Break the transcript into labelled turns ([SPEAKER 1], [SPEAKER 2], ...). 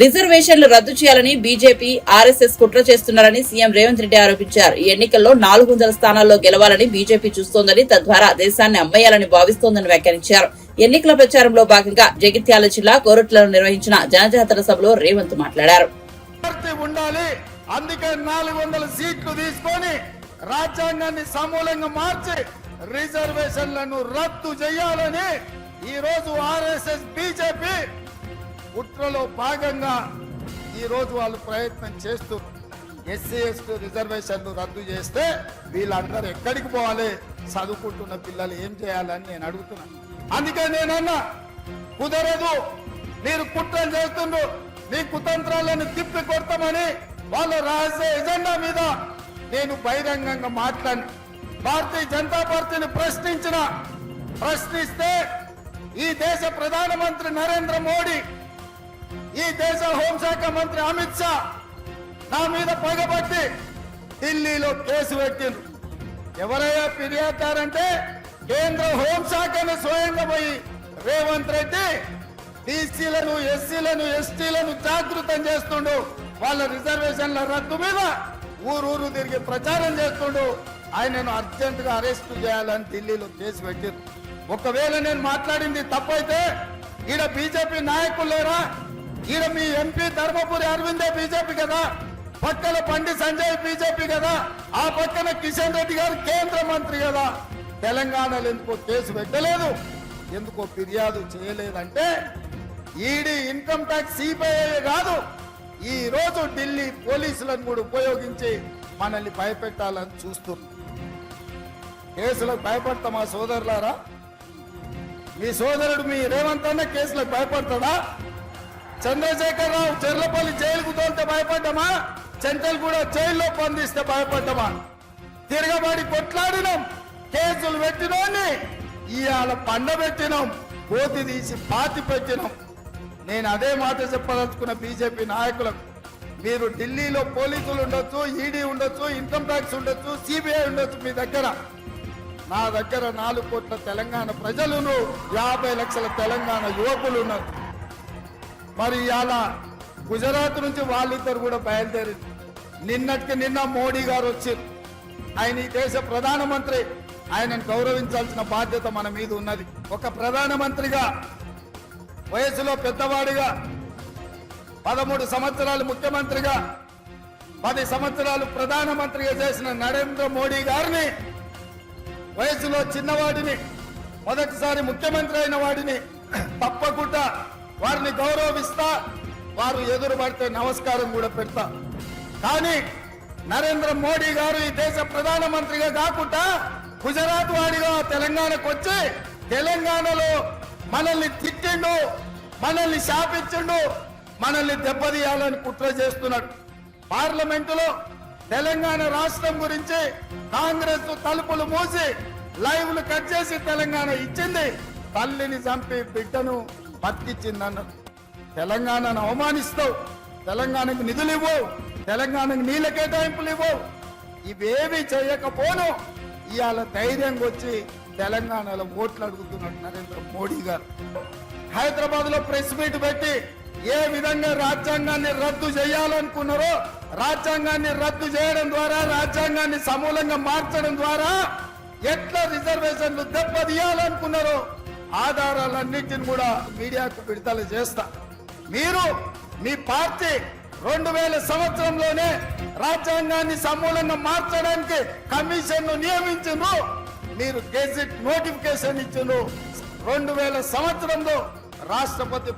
[SPEAKER 1] రిజర్వేషన్లు రద్దు చేయాలని బీజేపీ ఆర్ఎస్ఎస్ కుట్ర చేస్తున్నారని సీఎం రేవంత్ రెడ్డి ఆరోపించారు. ఈ ఎన్నికల్లో 400 స్థానాల్లో గెలవాలని బీజేపీ చూస్తోందని, తద్వారా దేశాన్ని అమ్మేయాలని భావిస్తోందని వ్యాఖ్యానించారు. ఎన్నికల ప్రచారంలో భాగంగా జగిత్యాల జిల్లా కోరుట్లలో నిర్వహించిన జనజాతర సభలో రేవంత్ మాట్లాడారు.
[SPEAKER 2] అందుకే 400 సీట్లు తీసుకొని రాజ్యాంగాన్ని సమూలంగా మార్చి రిజర్వేషన్లను రద్దు చేయాలని ఈ రోజు ఆర్ఎస్ఎస్ బీజేపీ కుట్రలో భాగంగా ఈ రోజు వాళ్ళు ప్రయత్నం చేస్తూ ఎస్సీ ఎస్టీ రిజర్వేషన్లు రద్దు చేస్తే వీళ్ళందరూ ఎక్కడికి పోవాలి, చదువుకుంటున్న పిల్లలు ఏం చేయాలని నేను అడుగుతున్నాను. అందుకే నేనన్నా కుదరదు, మీరు కుట్రలు చేస్తుండ్రు, మీ కుతంత్రాలను తిప్పి కొడతామని వాళ్ళ రహస్య ఎజెండా మీద నేను బహిరంగంగా మాట్లాడి భారతీయ జనతా పార్టీని ప్రశ్నిస్తే ఈ దేశ ప్రధానమంత్రి నరేంద్ర మోడీ, ఈ దేశ హోంశాఖ మంత్రి అమిత్ షా నా మీద పగబట్టి ఢిల్లీలో కేసు పెట్టిండ్రు. ఎవరయ్యా ఫిర్యాదుదారంటే కేంద్ర హోంశాఖను స్వయంగా పోయి రేవంత్ రెడ్డి బీసీలను ఎస్సీలను ఎస్టీలను జాగృతం చేస్తుండు, వాళ్ళ రిజర్వేషన్ల రద్దు మీద ఊరూరు తిరిగి ప్రచారం చేస్తుండు. ఆయనను అర్జెంట్ గా అరెస్ట్ చేయాలని ఢిల్లీలో కేసు పెట్టిండ్రు. ఒకవేళ నేను మాట్లాడింది తప్పైతే ఈడ బీజేపీ నాయకులు లేరా? ఈడ మీ ఎంపీ ధర్మపురి అరవిందే బీజేపీ కదా, పక్కన బండి సంజయ్ బీజేపీ కదా, ఆ పక్కన కిషన్ రెడ్డి గారు కేంద్ర మంత్రి కదా. తెలంగాణలో ఎందుకో కేసు పెట్టలేదు, ఎందుకో ఫిర్యాదు చేయలేదంటే ఈడీ, ఇన్కమ్ ట్యాక్స్, సిబిఐ కాదు, ఈ రోజు ఢిల్లీ పోలీసులను కూడా ఉపయోగించి మనల్ని భయపెట్టాలని చూస్తున్నారు. కేసులకు భయపడతామా సోదరులారా? మీ సోదరుడు మీ రేవంత్ అన్న కేసులకు భయపడతాడా? చంద్రశేఖర్ రావు చెర్లపల్లి జైలుకు తోలితే భయపడ్డామా? చెంటలు కూడా జైల్లో బంధిస్తే భయపడ్డామా? తిరగబడి కొట్లాడినాం, కేసులు పెట్టినోని ఇవాళ పండబెట్టినాం, కోతి తీసి పాతి పెట్టినాం. నేను అదే మాట చెప్పదలుచుకున్న బీజేపీ నాయకులకు, మీరు ఢిల్లీలో పోలీసులు ఉండొచ్చు, ఈడీ ఉండొచ్చు, ఇన్కమ్ ట్యాక్స్ ఉండొచ్చు, సిబిఐ ఉండొచ్చు, మీ దగ్గర, నా దగ్గర 4 కోట్ల తెలంగాణ ప్రజలను, 50 లక్షల తెలంగాణ యువకులు ఉన్నారు. మరి ఇవాళ గుజరాత్ నుంచి వాళ్ళిద్దరు కూడా బయలుదేరింది. నిన్నటికి నిన్న మోడీ గారు వచ్చారు. ఆయన ఈ దేశ ప్రధానమంత్రి, ఆయనను గౌరవించాల్సిన బాధ్యత మన మీద ఉన్నది. ఒక ప్రధానమంత్రిగా, వయసులో పెద్దవాడిగా, 13 సంవత్సరాలు ముఖ్యమంత్రిగా, 10 సంవత్సరాలు ప్రధానమంత్రిగా చేసిన నరేంద్ర మోడీ గారిని, వయసులో చిన్నవాడిని, మొదటిసారి ముఖ్యమంత్రి అయిన వాడిని తప్పకుండా వారిని గౌరవిస్తా, వారు ఎదురు పడితే నమస్కారం కూడా పెడతా. కానీ నరేంద్ర మోడీ గారు ఈ దేశ ప్రధానమంత్రిగా కాకుండా గుజరాత్ వాడిగా తెలంగాణకు వచ్చి తెలంగాణలో మనల్ని తిట్టిండు, మనల్ని శాపించిండు, మనల్ని దెబ్బతీయాలని కుట్ర చేస్తున్నాడు. పార్లమెంటులో తెలంగాణ రాష్ట్రం గురించి కాంగ్రెస్ తలుపులు మూసి లైవ్లు కట్ చేసి తెలంగాణ ఇచ్చింది, తల్లిని చంపి బిడ్డను బతికిచ్చిందన్నారు. తెలంగాణను అవమానిస్తావు, తెలంగాణకు నిధులు ఇవ్వవు, తెలంగాణకు నీళ్ళ కేటాయింపులు ఇవ్వవు, ఇవేవి చేయకపోను ఇవాళ ధైర్యంగా వచ్చి తెలంగాణలో ఓట్లు అడుగుతున్నాడు నరేంద్ర మోడీ గారు. హైదరాబాద్ లో ప్రెస్ మీట్ పెట్టి ఏ విధంగా రాజ్యాంగాన్ని రద్దు చేయాలనుకున్నారో, రాజ్యాంగాన్ని రద్దు చేయడం ద్వారా, రాజ్యాంగాన్ని సమూలంగా మార్చడం ద్వారా ఎట్లా రిజర్వేషన్లు దెబ్బతీయాలనుకున్నారో ఆధారాలన్నింటిని కూడా మీడియాకు విడుదల చేస్తా. మీరు మీ పార్టీ 2000 సంవత్సరంలోనే రాజ్యాంగాన్ని సమూలంగా మార్చడానికి కమిషన్ నియమించిండ్రు, మీరు గెజిట్ నోటిఫికేషన్ ఇచ్చిండ్రు. 2000 సంవత్సరంలో రాష్ట్రపతి